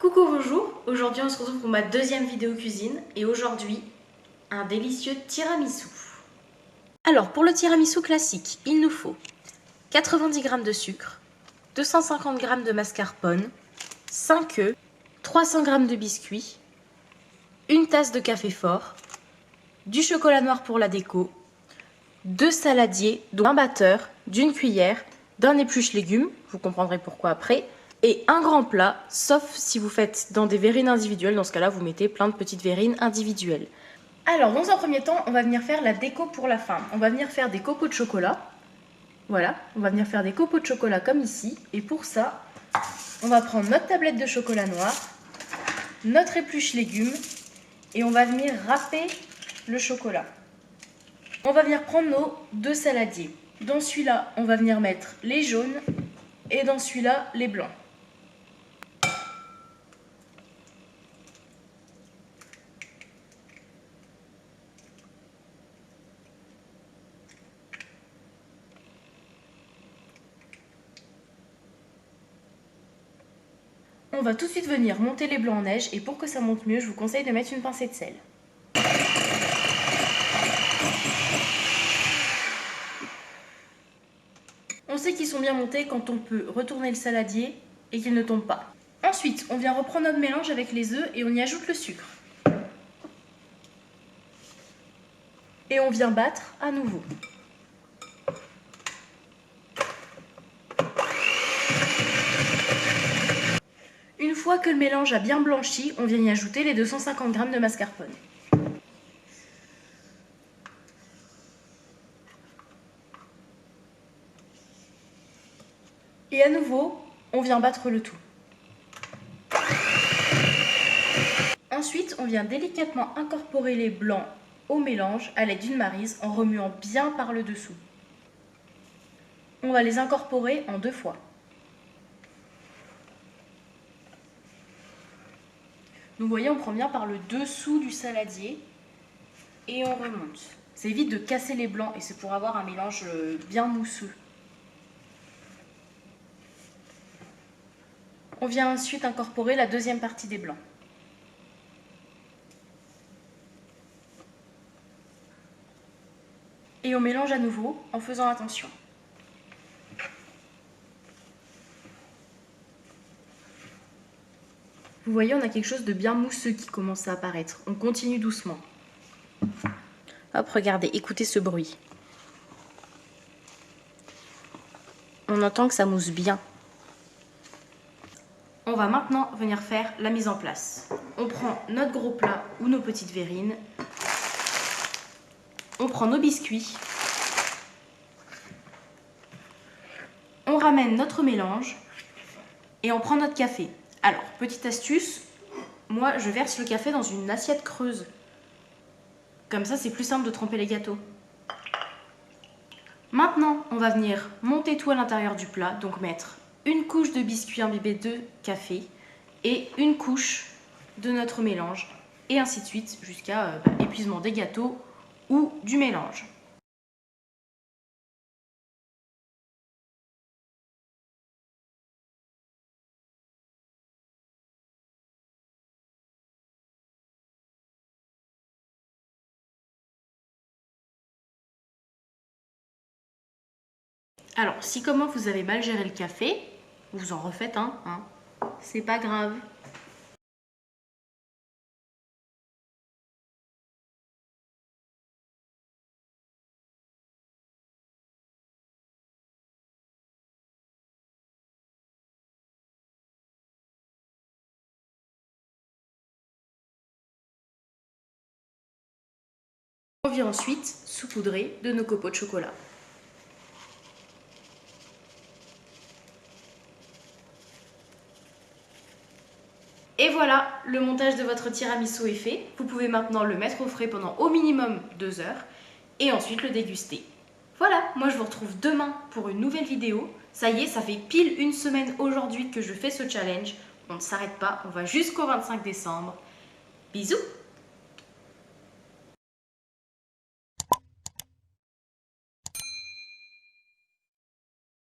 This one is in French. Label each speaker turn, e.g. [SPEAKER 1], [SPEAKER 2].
[SPEAKER 1] Coucou, bonjour, aujourd'hui on se retrouve pour ma deuxième vidéo cuisine et aujourd'hui un délicieux tiramisu. Alors pour le tiramisu classique, il nous faut 90 g de sucre, 250 g de mascarpone, 5 œufs, 300 g de biscuits, une tasse de café fort, du chocolat noir pour la déco, 2 saladiers, dont un batteur, d'une cuillère, d'un épluche légumes, vous comprendrez pourquoi après, et un grand plat, sauf si vous faites dans des verrines individuelles, dans ce cas-là vous mettez plein de petites verrines individuelles. Alors dans un premier temps, on va venir faire la déco pour la fin. On va venir faire des copeaux de chocolat. Voilà, on va venir faire des copeaux de chocolat comme ici. Et pour ça, on va prendre notre tablette de chocolat noir, notre épluche légumes, et on va venir râper le chocolat. On va venir prendre nos 2 saladiers. Dans celui-là, on va venir mettre les jaunes et dans celui-là, les blancs. On va tout de suite venir monter les blancs en neige et pour que ça monte mieux, je vous conseille de mettre une pincée de sel. On sait qu'ils sont bien montés quand on peut retourner le saladier et qu'ils ne tombent pas. Ensuite, on vient reprendre notre mélange avec les œufs et on y ajoute le sucre. Et on vient battre à nouveau. Une fois que le mélange a bien blanchi, on vient y ajouter les 250 g de mascarpone. Et à nouveau, on vient battre le tout. Ensuite, on vient délicatement incorporer les blancs au mélange à l'aide d'une maryse en remuant bien par le dessous. On va les incorporer en 2 fois. Vous voyez, on prend bien par le dessous du saladier et on remonte. Ça évite de casser les blancs et c'est pour avoir un mélange bien mousseux. On vient ensuite incorporer la deuxième partie des blancs. Et on mélange à nouveau en faisant attention. Vous voyez, on a quelque chose de bien mousseux qui commence à apparaître. On continue doucement. Hop, regardez, écoutez ce bruit. On entend que ça mousse bien. On va maintenant venir faire la mise en place. On prend notre gros plat ou nos petites verrines. On prend nos biscuits. On ramène notre mélange et on prend notre café. Alors, petite astuce, moi je verse le café dans une assiette creuse. Comme ça, c'est plus simple de tremper les gâteaux. Maintenant, on va venir monter tout à l'intérieur du plat, donc mettre une couche de biscuits imbibés de café et une couche de notre mélange, et ainsi de suite jusqu'à l'épuisement des gâteaux ou du mélange. Alors, si comment vous avez mal géré le café, vous en refaites un, c'est pas grave. On vient ensuite saupoudrer de nos copeaux de chocolat. Et voilà, le montage de votre tiramisu est fait. Vous pouvez maintenant le mettre au frais pendant au minimum 2 heures et ensuite le déguster. Voilà, moi je vous retrouve demain pour une nouvelle vidéo. Ça y est, ça fait pile une semaine aujourd'hui que je fais ce challenge. On ne s'arrête pas, on va jusqu'au 25 décembre. Bisous!